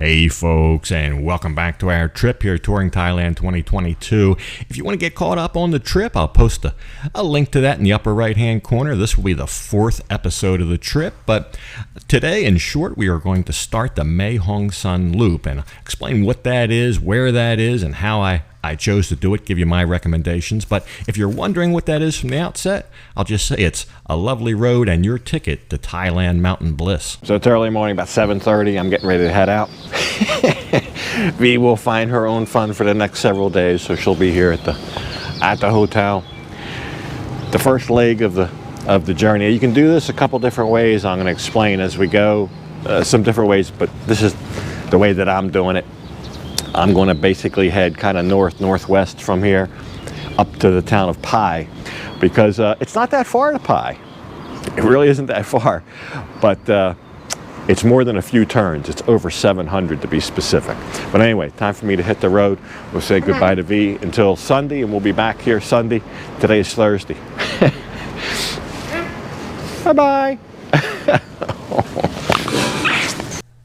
Hey folks, and welcome back to our trip here touring Thailand 2022. If you want to get caught up on the trip, I'll post a link to that in the upper right hand corner. This will be the 4th episode of the trip, but today in short we are going to start the Mae Hong Son Loop and explain what that is, where that is, and how I chose to do it, give you my recommendations. But if you're wondering what that is from the outset, I'll just say it's a lovely road and your ticket to Thailand Mountain Bliss. So it's early morning, about 7:30. I'm getting ready to head out. V will find her own fun for the next several days, so she'll be here at the hotel. The first leg of the journey. You can do this a couple different ways. I'm going to explain as we go some different ways, but this is the way that I'm doing it. I'm going to basically head kind of northwest from here up to the town of Pai, because it's not that far to Pai. It really isn't that far, but it's more than a few turns. It's over 700 to be specific. But anyway, time for me to hit the road. We'll say goodbye to V until Sunday, and we'll be back here Sunday. Today is Thursday. Bye-bye.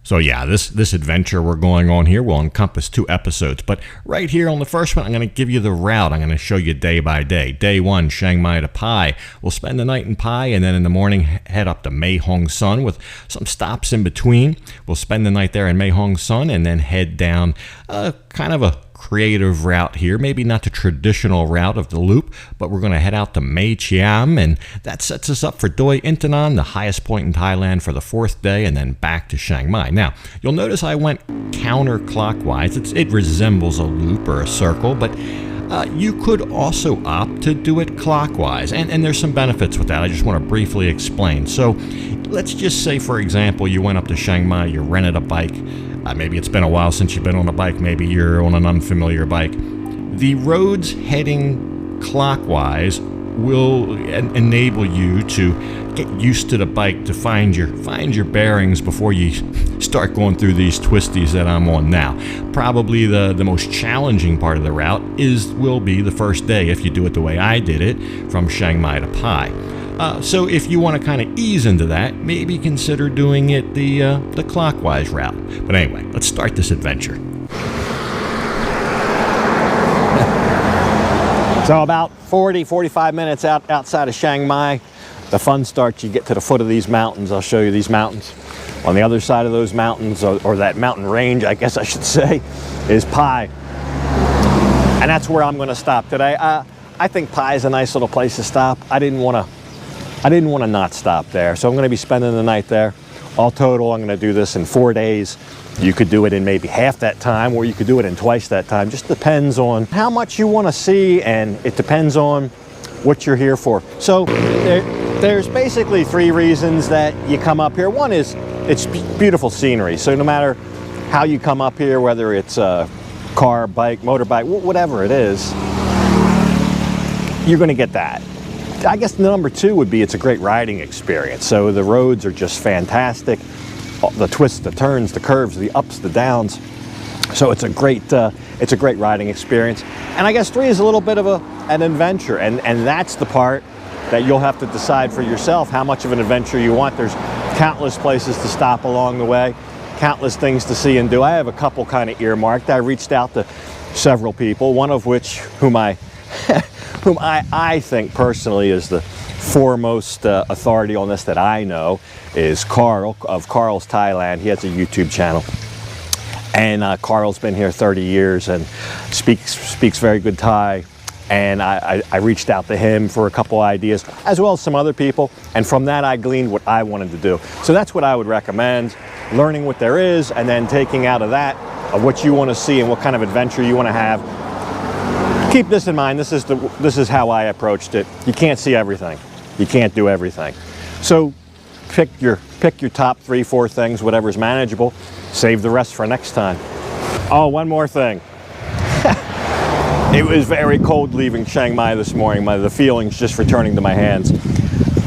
So yeah, this adventure we're going on here will encompass 2 episodes. But right here on the first one, I'm going to give you the route. I'm going to show you day by day. Day 1, Chiang Mai to Pai. We'll spend the night in Pai, and then in the morning head up to Mae Hong Son with some stops in between. We'll spend the night there in Mae Hong Son and then head down kind of a creative route here, maybe not the traditional route of the loop, but we're going to head out to Mae Chiam, and that sets us up for Doi Intanon, the highest point in Thailand, for the 4th day, and then back to Chiang Mai. Now, you'll notice I went counterclockwise. It resembles a loop or a circle, but you could also opt to do it clockwise, and there's some benefits with that. I just want to briefly explain. So let's just say, for example, you went up to Chiang Mai, you rented a bike. Maybe it's been a while since you've been on a bike. Maybe you're on an unfamiliar bike. The roads heading clockwise will enable you to get used to the bike, to find your bearings before you start going through these twisties that I'm on now. Probably the most challenging part of the route will be the first day if you do it the way I did it, from Chiang Mai to Pai. So if you want to kind of ease into that, maybe consider doing it the clockwise route. But anyway, let's start this adventure. So about 45 minutes outside of Chiang Mai, the fun starts. You get to the foot of these mountains. I'll show you these mountains. On the other side of those mountains, or that mountain range, I guess I should say, is Pai. And that's where I'm going to stop today. I think Pai is a nice little place to stop. I didn't want to not stop there, so I'm going to be spending the night there. All total, I'm going to do this in 4 days. You could do it in maybe half that time, or you could do it in twice that time. Just depends on how much you want to see, and it depends on what you're here for. So there's basically 3 reasons that you come up here. One is it's beautiful scenery. So no matter how you come up here, whether it's a car, bike, motorbike, whatever it is, you're going to get that. I guess number 2 would be it's a great riding experience. So the roads are just fantastic. The twists, the turns, the curves, the ups, the downs. So it's a great riding experience. And I guess 3 is a little bit of an adventure, and that's the part that you'll have to decide for yourself how much of an adventure you want. There's countless places to stop along the way, countless things to see and do. I have a couple kind of earmarked. I reached out to several people, one of which whom I think personally is the foremost authority on this that I know, is Carl of Carl's Thailand. He has a YouTube channel, and Carl's been here 30 years and speaks very good Thai. And I reached out to him for a couple ideas, as well as some other people, and from that I gleaned what I wanted to do. So that's what I would recommend: learning what there is, and then taking out of that of what you want to see and what kind of adventure you want to have. Keep this in mind. This is how I approached it. You can't see everything. You can't do everything. So pick your top 3, 4 things, whatever's manageable. Save the rest for next time. Oh, one more thing. It was very cold leaving Chiang Mai this morning. The feelings just returning to my hands.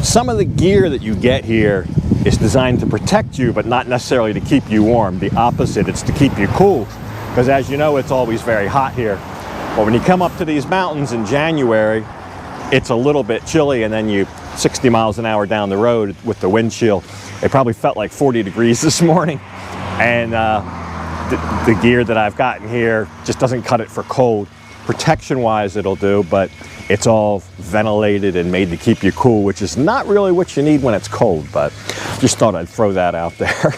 Some of the gear that you get here is designed to protect you, but not necessarily to keep you warm. The opposite, it's to keep you cool. Because as you know, it's always very hot here. But when you come up to these mountains in January, it's a little bit chilly, and then you 60 miles an hour down the road with the wind chill. It probably felt like 40 degrees this morning. And the gear that I've gotten here just doesn't cut it for cold. Protection-wise, it'll do, but it's all ventilated and made to keep you cool, which is not really what you need when it's cold, but just thought I'd throw that out there.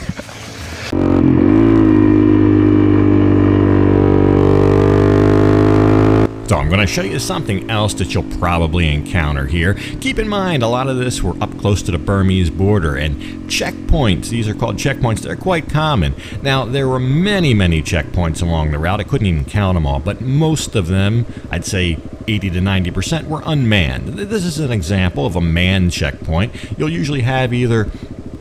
So I'm going to show you something else that you'll probably encounter here. Keep in mind, a lot of this we're up close to the Burmese border, and checkpoints, these are called checkpoints, they're quite common. Now, there were many checkpoints along the route. I couldn't even count them all, but most of them, I'd say 80 to 90%, were unmanned. This is an example of a manned checkpoint. You'll usually have either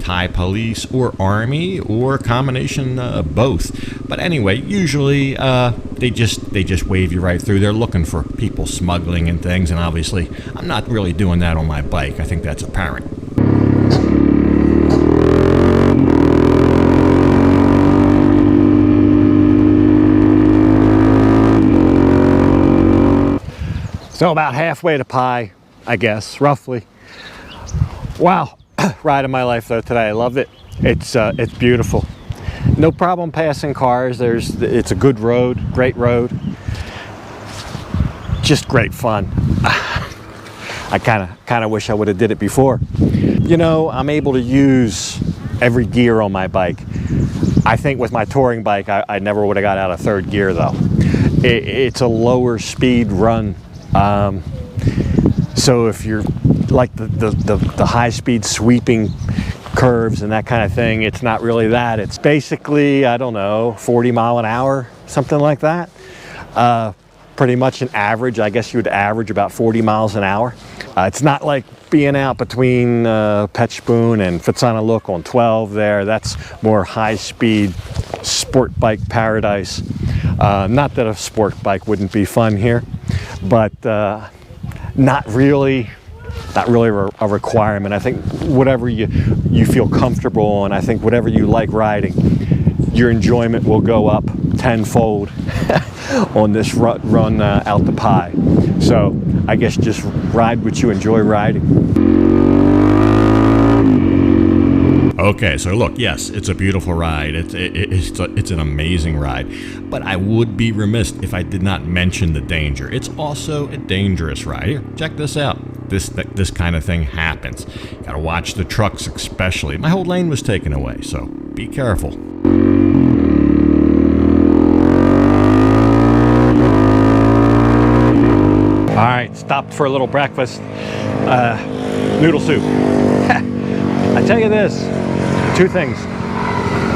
Thai police or army or a combination of both. But anyway, usually they just wave you right through. They're looking for people smuggling and things, and obviously I'm not really doing that on my bike. I think that's apparent. So about halfway to Pai, I guess, roughly. Wow. Ride of my life though today. I loved it. It's beautiful. No problem passing cars. It's a good road, great road. Just great fun. I kind of wish I would have did it before. You know, I'm able to use every gear on my bike. I think with my touring bike, I never would have got out of third gear though. It's a lower speed run. So if you're like the high-speed sweeping curves and that kind of thing, it's not really that. It's basically, I don't know, 40 mile an hour, something like that. Pretty much an average. I guess you would average about 40 miles an hour. It's not like being out between Petchpoon and Phitsanulok on 12 there. That's more high-speed sport bike paradise. Not that a sport bike wouldn't be fun here, but not really a requirement. I think whatever you feel comfortable on, I think whatever you like riding, your enjoyment will go up tenfold on this run out to Pai. So I guess just ride what you enjoy riding. Okay, so look, yes, it's a beautiful ride. It's an amazing ride. But I would be remiss if I did not mention the danger. It's also a dangerous ride. Here, check this out. This kind of thing happens. Gotta watch the trucks especially. My whole lane was taken away, so be careful. All right, stopped for a little breakfast. Noodle soup. I tell you this, two things.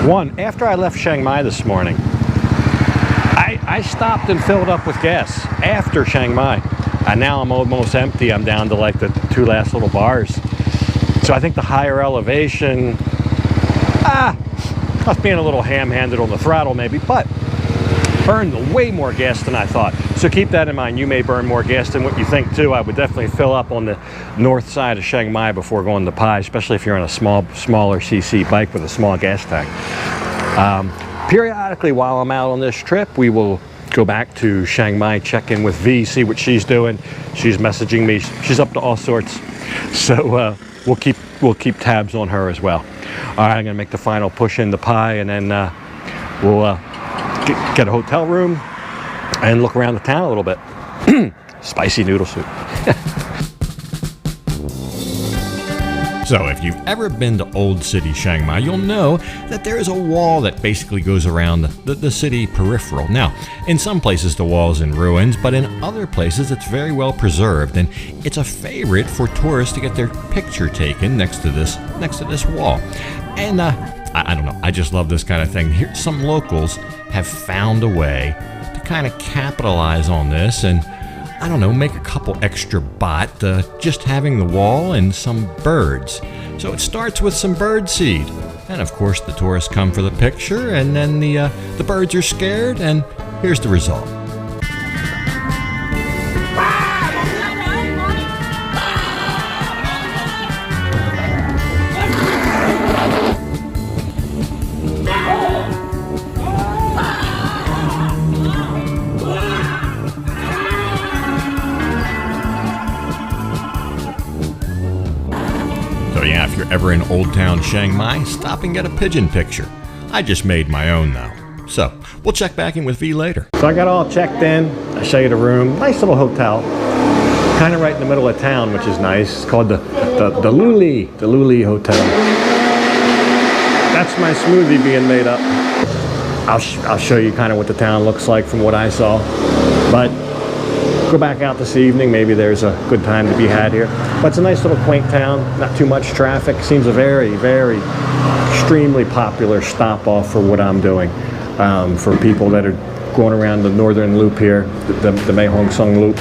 One, after I left Chiang Mai this morning, I stopped and filled up with gas after Chiang Mai. And now I'm almost empty. I'm down to like the two last little bars. So I think the higher elevation, us being a little ham-handed on the throttle maybe, but burned way more gas than I thought. So keep that in mind. You may burn more gas than what you think too. I would definitely fill up on the north side of Chiang Mai before going to Pai, especially if you're on a smaller CC bike with a small gas tank. Periodically while I'm out on this trip, we will go back to Chiang Mai, check in with V, see what she's doing. She's messaging me. She's up to all sorts. So we'll keep tabs on her as well. All right, I'm gonna make the final push into Pai, and then we'll get a hotel room and look around the town a little bit. Spicy noodle soup. So if you've ever been to Old City Chiang Mai, you'll know that there is a wall that basically goes around the city peripheral. Now, in some places the wall is in ruins, but in other places it's very well preserved, and it's a favorite for tourists to get their picture taken next to this wall. And I don't know, I just love this kind of thing. Here, some locals have found a way to kind of capitalize on this and, I don't know, make a couple extra baht just having the wall and some birds. So it starts with some bird seed. And of course the tourists come for the picture, and then the birds are scared, and here's the result. Yeah, if you're ever in Old Town Chiang Mai, stop and get a pigeon picture. I just made my own though. So we'll check back in with V later. So I got all checked in. I'll show you the room. Nice little hotel. Kind of right in the middle of town, which is nice. It's called the Luli Hotel. That's my smoothie being made up. I'll show you kind of what the town looks like from what I saw. But go back out this evening. Maybe there's a good time to be had here. But it's a nice little quaint town. Not too much traffic. Seems a very, very extremely popular stop off for what I'm doing. For people that are going around the northern loop here, the Mae Hong Son Loop.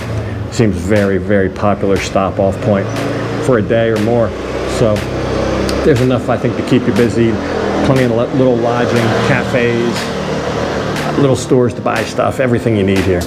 Seems very, very popular stop off point for a day or more. So there's enough, I think, to keep you busy. Plenty of little lodging, cafes, little stores to buy stuff, everything you need here.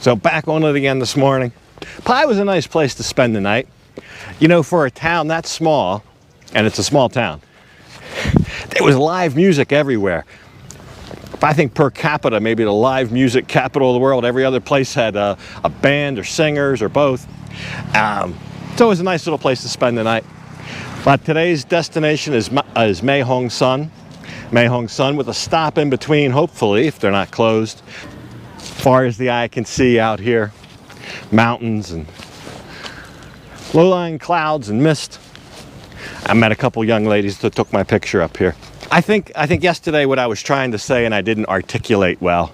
So back on it again this morning. Pai was a nice place to spend the night. You know, for a town that small, and it's a small town, there was live music everywhere. I think per capita, maybe the live music capital of the world. Every other place had a band or singers or both. So it was a nice little place to spend the night. But today's destination is Mae Hong Son. Mae Hong Son with a stop in between, hopefully, if they're not closed. Far as the eye can see out here, mountains and low-lying clouds and mist. I met a couple young ladies that took my picture up here. I think yesterday what I was trying to say and I didn't articulate well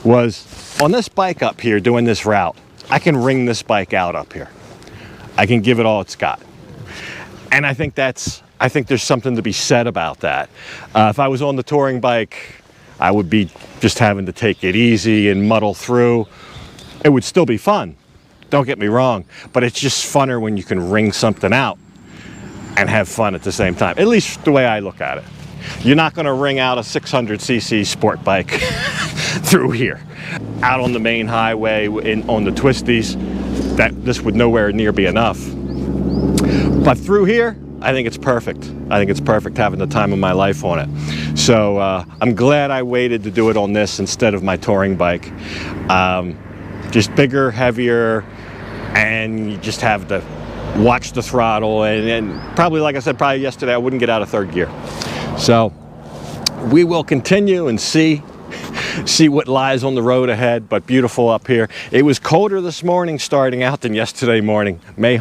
was on this bike up here doing this route, I can wring this bike out up here. I can give it all it's got. And I think there's something to be said about that. If I was on the touring bike, I would be just having to take it easy and muddle through. It would still be fun, don't get me wrong, but it's just funner when you can wring something out and have fun at the same time, at least the way I look at it. You're not going to wring out a 600cc sport bike through here. Out on the main highway, on the twisties, this would nowhere near be enough. But through here, I think it's perfect. I think it's perfect having the time of my life on it. So I'm glad I waited to do it on this instead of my touring bike. Just bigger, heavier, and you just have to watch the throttle. And probably, like I said, probably yesterday, I wouldn't get out of third gear. So we will continue and see what lies on the road ahead, but beautiful up here. It was colder this morning starting out than yesterday morning. Pai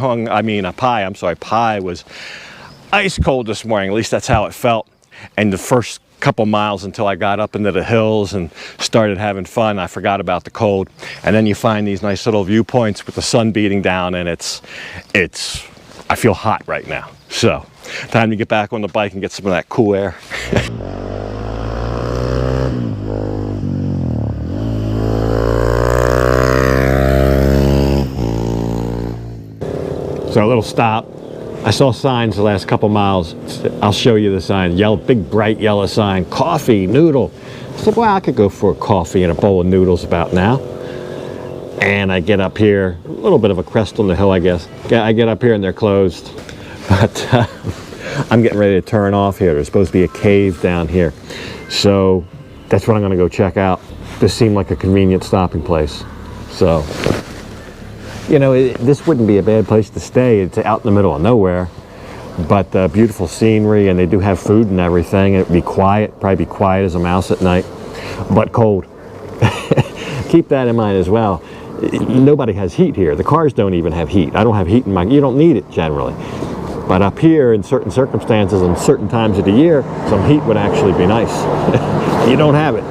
was ice cold this morning, at least that's how it felt. And the first couple miles until I got up into the hills and started having fun, I forgot about the cold. And then you find these nice little viewpoints with the sun beating down, and I feel hot right now. So time to get back on the bike and get some of that cool air. So a little stop. I saw signs the last couple miles. I'll show you the sign. Big bright yellow sign. Coffee, noodle. I said, well, I could go for a coffee and a bowl of noodles about now. And I get up here, a little bit of a crest on the hill, I guess. Yeah, I get up here and they're closed. But I'm getting ready to turn off here. There's supposed to be a cave down here. So that's what I'm gonna go check out. This seemed like a convenient stopping place. So, you know, this wouldn't be a bad place to stay. It's out in the middle of nowhere, but beautiful scenery, and they do have food and everything. It'd be quiet, probably be quiet as a mouse at night, but cold. Keep that in mind as well. Nobody has heat here. The cars don't even have heat. I don't have heat in my, you don't need it generally. But up here, in certain circumstances and certain times of the year, some heat would actually be nice. You don't have it.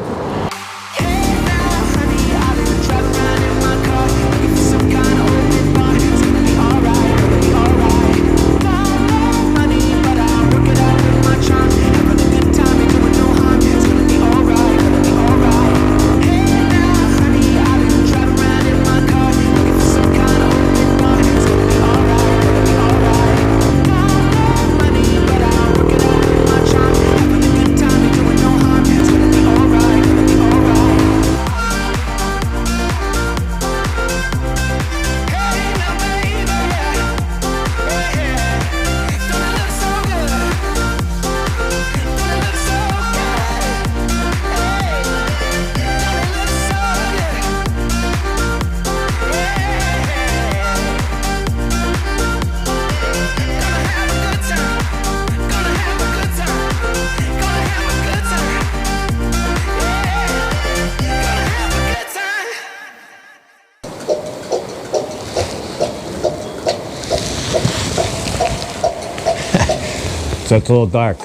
So it's a little dark.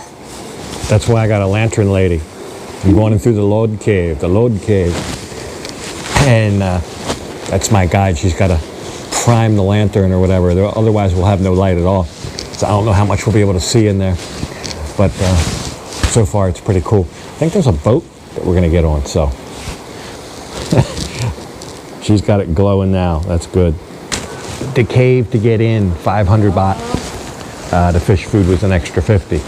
That's why I got a lantern lady. I'm going in through the Lode Cave, And that's my guide. She's got to prime the lantern or whatever. Otherwise, we'll have no light at all. So I don't know how much we'll be able to see in there. But so far, it's pretty cool. I think there's a boat that we're going to get on, so. She's got it glowing now. That's good. The cave to get in, 500 baht. The fish food was an extra 50.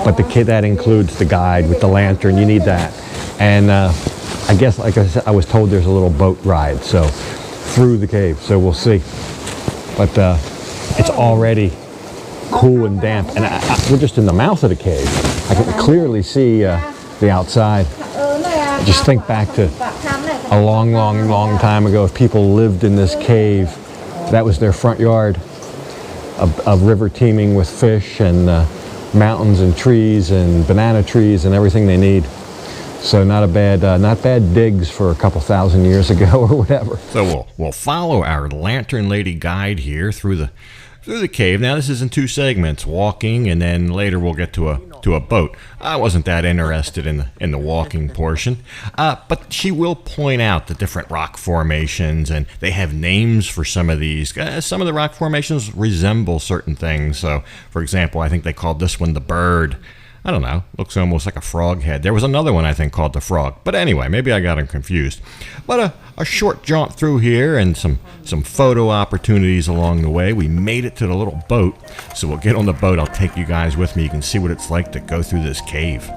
But that includes the guide with the lantern. You need that. And I guess, like I said, I was told there's a little boat ride, so through the cave. So we'll see. But it's already cool and damp. And we're just in the mouth of the cave. I can clearly see the outside. Just think back to a long, long, long time ago. If people lived in this cave, that was their front yard. A river teeming with fish and mountains and trees and banana trees and everything they need. So not bad digs for a couple thousand years ago or whatever. So we'll follow our lantern lady guide here through the cave. Now this is in two segments, walking, and then later we'll get to a boat. I wasn't that interested in the walking portion, but she will point out the different rock formations, and they have names for some of these. Some of the rock formations resemble certain things. So, for example, I think they called this one the Bird. I don't know, looks almost like a frog head. There was another one I think called the Frog. But anyway, maybe I got them confused. But a short jaunt through here and some photo opportunities along the way. We made it to the little boat, so we'll get on the boat. I'll take you guys with me. You can see what it's like to go through this cave.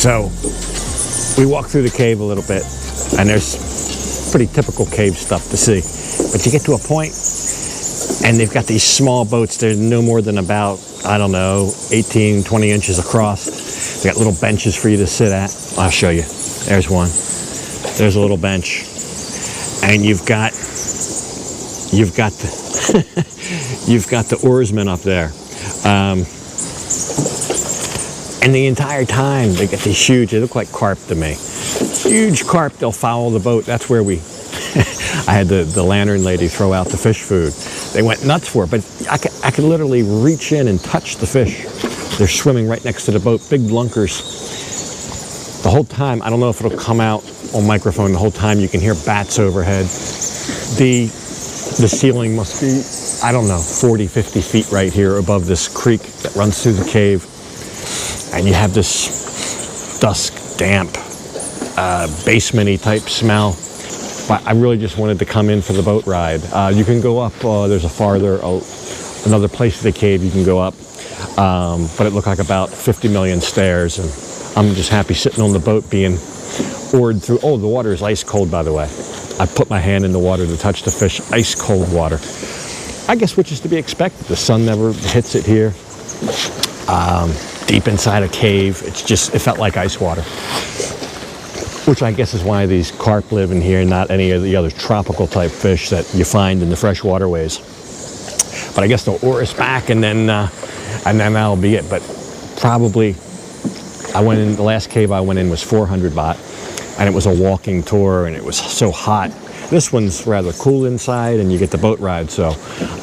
So we walk through the cave a little bit, and there's pretty typical cave stuff to see. But you get to a point, and they've got these small boats. They're no more than about, I don't know, 18, 20 inches across. They got little benches for you to sit at. I'll show you. There's one. There's a little bench. And you've got the oarsmen up there. And the entire time, they get these huge, they look like carp to me. Huge carp, they'll follow the boat. That's where I had the lantern lady throw out the fish food. They went nuts for it, but I could literally reach in and touch the fish. They're swimming right next to the boat, big lunkers. The whole time, I don't know if it'll come out on microphone, the whole time you can hear bats overhead. The ceiling must be, I don't know, 40, 50 feet right here above this creek that runs through the cave. And you have this dusk, damp, basement-y type smell. But I really just wanted to come in for the boat ride. You can go up, there's another place in the cave you can go up. But it looked like about 50 million stairs. And I'm just happy sitting on the boat being oared through. Oh, the water is ice cold, by the way. I put my hand in the water to touch the fish. Ice cold water. I guess which is to be expected. The sun never hits it here. Deep inside a cave. It felt like ice water. Which I guess is why these carp live in here, not any of the other tropical type fish that you find in the fresh waterways. But I guess they'll oar us back, and then that'll be it. But probably, the last cave I went in was 400 baht, and it was a walking tour, and it was so hot. This one's rather cool inside, and you get the boat ride, so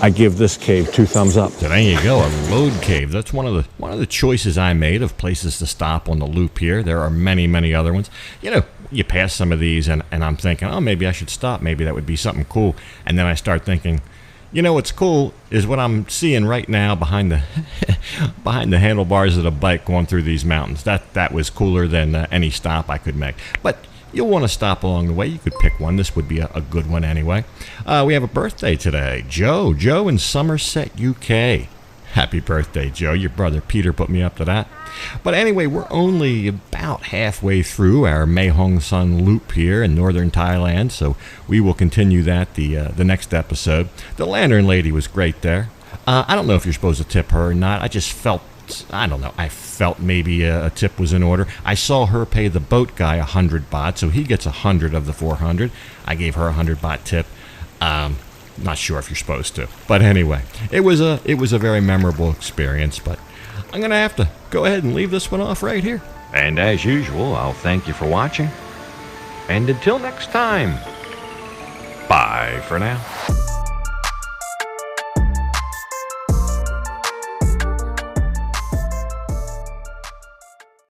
I give this cave 2 thumbs up. So there you go, a load cave. That's one of the choices I made of places to stop on the loop here. There are many, many other ones. You know, you pass some of these, and I'm thinking, oh, maybe I should stop. Maybe that would be something cool. And then I start thinking, you know what's cool is what I'm seeing right now behind the behind the handlebars of the bike going through these mountains. That was cooler than any stop I could make. But you'll want to stop along the way. You could pick one. This would be a good one anyway. We have a birthday today. Joe in Somerset, UK. Happy birthday, Joe. Your brother Peter put me up to that. But anyway, we're only about halfway through our Mae Hong Son Loop here in northern Thailand, so we will continue that the next episode. The lantern lady was great there. I don't know if you're supposed to tip her or not. I just felt, I don't know, I felt maybe a tip was in order. I saw her pay the boat guy 100 baht, so he gets 100 of the 400. I gave her 100 baht tip. Not sure if you're supposed to, but anyway, it was a very memorable experience. But I'm gonna have to go ahead and leave this one off right here. And as usual, I'll thank you for watching. And until next time, bye for now.